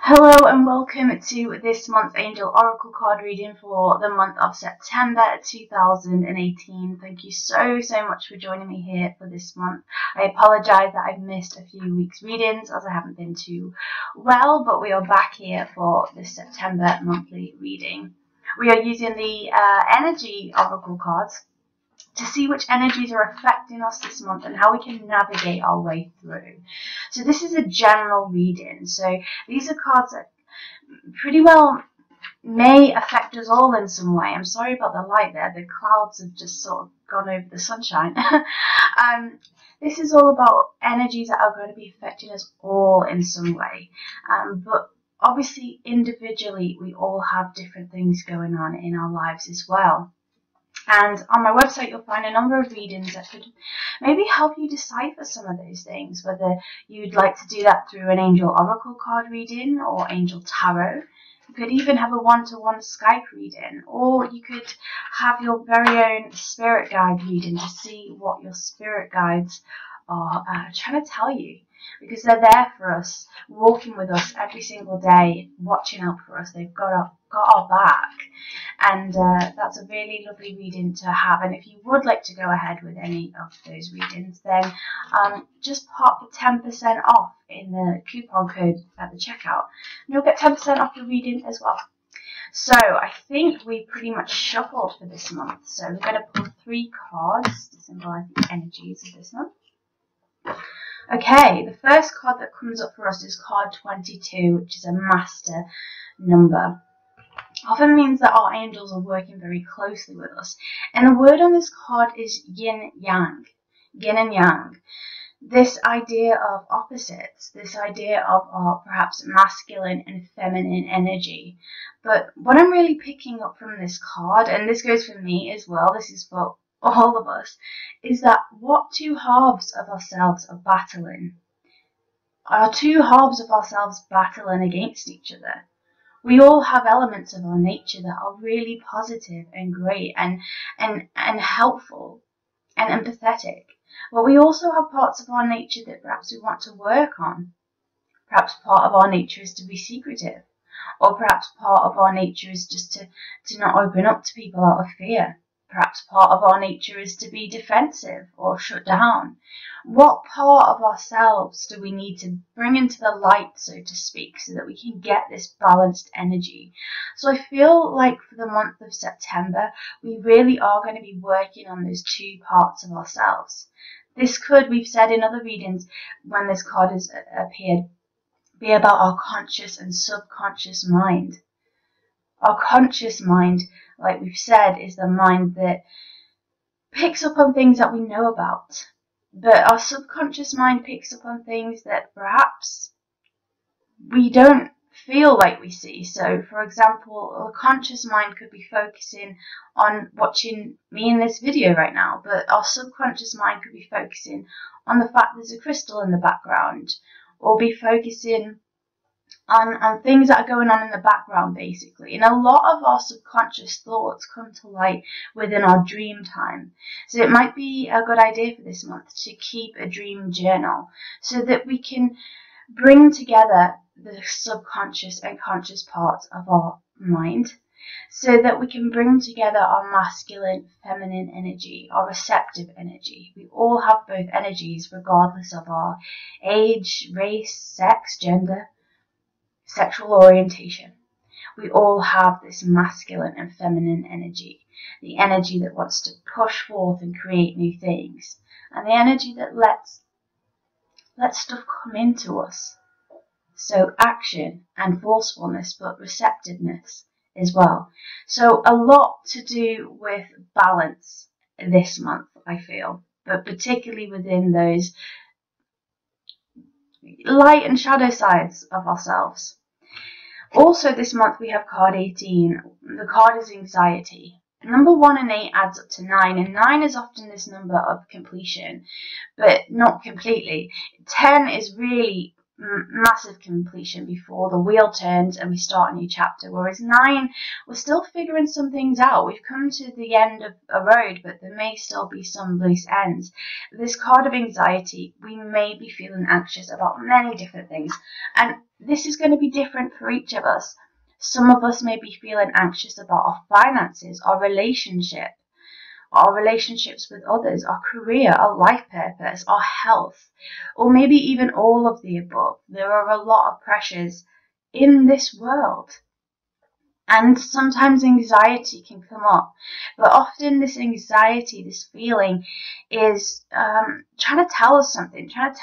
Hello and welcome to this month's Angel Oracle card reading for the month of September 2018. Thank you so much for joining me here for this month. I apologise that I've missed a few weeks' readings as I haven't been too well, but we are back here for this September monthly reading. We are using the Energy Oracle cards to see which energies are affecting us this month and how we can navigate our way through. So this is a general reading. So these are cards that pretty well may affect us all in some way. I'm sorry about the light there. The clouds have just sort of gone over the sunshine. This is all about energies that are going to be affecting us all in some way. But obviously, individually, we all have different things going on in our lives as well. And on my website, you'll find a number of readings that could maybe help you decipher some of those things, whether you'd like to do that through an Angel Oracle card reading or Angel Tarot. You could even have a one-to-one Skype reading, or you could have your very own spirit guide reading to see what your spirit guides are trying to tell you. Because they're there for us, walking with us every single day, watching out for us. They've got our back. And that's a really lovely reading to have. And if you would like to go ahead with any of those readings, then just pop the 10% off in the coupon code at the checkout. And you'll get 10% off your reading as well. So I think we pretty much shuffled for this month. So we're going to pull 3 cards to symbolize the energies of this month. Okay, the first card that comes up for us is card 22, which is a master number. Often means that our angels are working very closely with us. And the word on this card is yin yang, yin and yang. This idea of opposites, this idea of our perhaps masculine and feminine energy. But what I'm really picking up from this card, and this goes for me as well, this is for all of us, is that what two halves of ourselves are battling? Are two halves of ourselves battling against each other? We all have elements of our nature that are really positive and great and helpful and empathetic. But we also have parts of our nature that perhaps we want to work on. Perhaps part of our nature is to be secretive. Or perhaps part of our nature is just to not open up to people out of fear. Perhaps part of our nature is to be defensive or shut down. What part of ourselves do we need to bring into the light, so to speak, so that we can get this balanced energy? So I feel like for the month of September, we really are going to be working on those two parts of ourselves. This could, we've said in other readings, when this card has appeared, be about our conscious and subconscious mind. Our conscious mind, like we've said, is the mind that picks up on things that we know about. But our subconscious mind picks up on things that perhaps we don't feel like we see. So, for example, a conscious mind could be focusing on watching me in this video right now, but our subconscious mind could be focusing on the fact there's a crystal in the background, or be focusing on things that are going on in the background, basically. And a lot of our subconscious thoughts come to light within our dream time. So it might be a good idea for this month to keep a dream journal so that we can bring together the subconscious and conscious parts of our mind, so that we can bring together our masculine, feminine energy, our receptive energy. We all have both energies regardless of our age, race, sex, gender, sexual orientation. We all have this masculine and feminine energy, the energy that wants to push forth and create new things, and the energy that lets stuff come into us. So action and forcefulness, but receptiveness as well. So a lot to do with balance this month, I feel, but particularly within those light and shadow sides of ourselves. Also this month we have card 18. The card is anxiety. Number 1 and 8 adds up to 9, and 9 is often this number of completion, but not completely. 10 is really massive completion before the wheel turns and we start a new chapter. Whereas 9, we're still figuring some things out. We've come to the end of a road, but there may still be some loose ends. This card of anxiety, we may be feeling anxious about many different things, and this is going to be different for each of us. Some of us may be feeling anxious about our finances, our relationships with others, our career, our life purpose, our health, or maybe even all of the above. There are a lot of pressures in this world. And sometimes anxiety can come up, but often this anxiety, this feeling, is trying to tell us something, that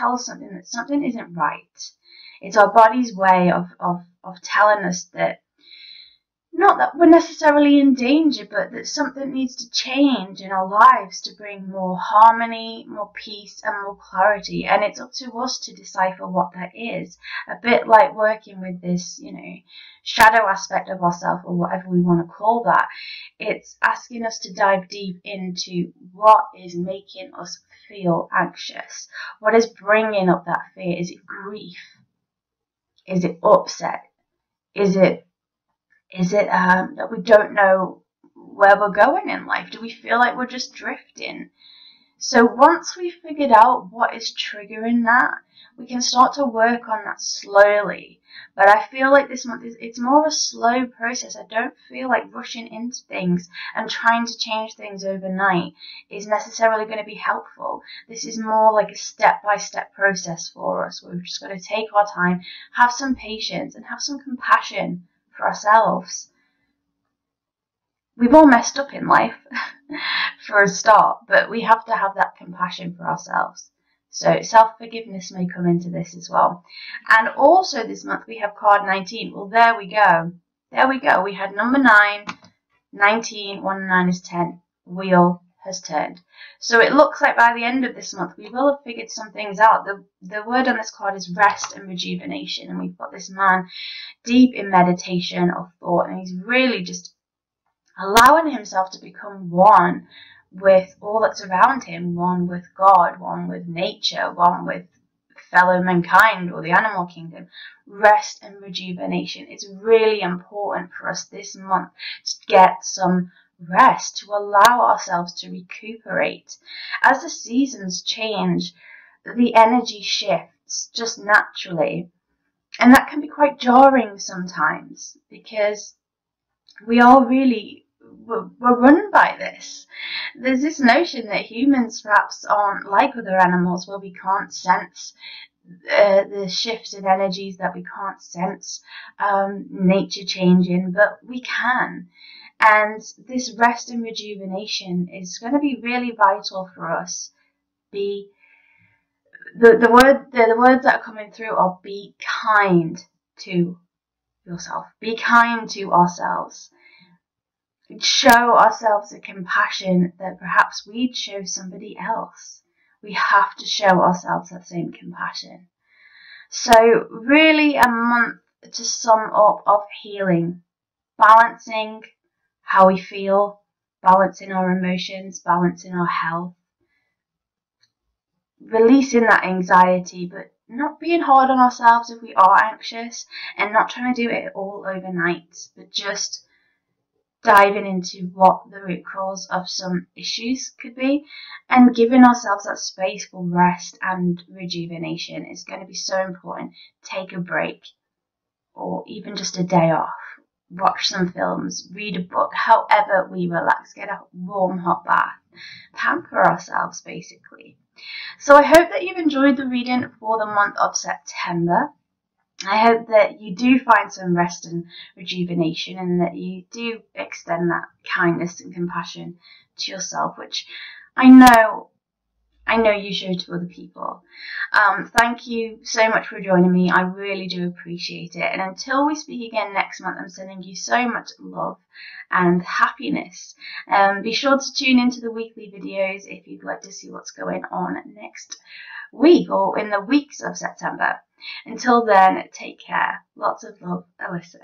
something isn't right. It's our body's way of telling us that, not that we're necessarily in danger, but that something needs to change in our lives to bring more harmony, more peace, and more clarity. And it's up to us to decipher what that is. A bit like working with this, shadow aspect of ourselves, or whatever we want to call that. It's asking us to dive deep into what is making us feel anxious. What is bringing up that fear? Is it grief? Is it upset? Is it that we don't know where we're going in life? Do we feel like we're just drifting? So once we've figured out what is triggering that, we can start to work on that slowly. But I feel like this month it's more of a slow process. I don't feel like rushing into things and trying to change things overnight is necessarily going to be helpful. This is more like a step-by-step process for us. We've just got to take our time, have some patience, and have some compassion for ourselves. We've all messed up in life for a start, but we have to have that compassion for ourselves. So self-forgiveness may come into this as well. And also this month we have card 19. Well, there we go. We had number 9, 19, 1 and 9 is 10. Wheel has turned. So it looks like by the end of this month we will have figured some things out. The word on this card is rest and rejuvenation, and we've got this man deep in meditation or thought, and he's really just allowing himself to become one with all that's around him, one with God, one with nature, one with fellow mankind or the animal kingdom. Rest and rejuvenation. It's really important for us this month to get some rest, to allow ourselves to recuperate. As the seasons change, the energy shifts just naturally, and that can be quite jarring sometimes, because we're run by this. There's this notion that humans perhaps aren't like other animals, where we can't sense the shifts in energies, that we can't sense nature changing, but we can. And this rest and rejuvenation is going to be really vital for us. The words that are coming through are be kind to yourself. Be kind to ourselves. Show ourselves a compassion that perhaps we'd show somebody else. We have to show ourselves that same compassion. So really a month, to sum up, of healing, balancing how we feel, balancing our emotions, balancing our health, releasing that anxiety, but not being hard on ourselves if we are anxious, and not trying to do it all overnight, but just diving into what the root cause of some issues could be, and giving ourselves that space for rest and rejuvenation is going to be so important. Take a break, or even just a day off. Watch some films, read a book, however we relax, get a warm hot bath, pamper ourselves basically. So I hope that you've enjoyed the reading for the month of September. I hope that you do find some rest and rejuvenation, and that you do extend that kindness and compassion to yourself, which I know you show to other people. Thank you so much for joining me. I really do appreciate it. And until we speak again next month, I'm sending you so much love and happiness. Be sure to tune into the weekly videos if you'd like to see what's going on next week, or in the weeks of September. Until then, take care. Lots of love, Alyssa.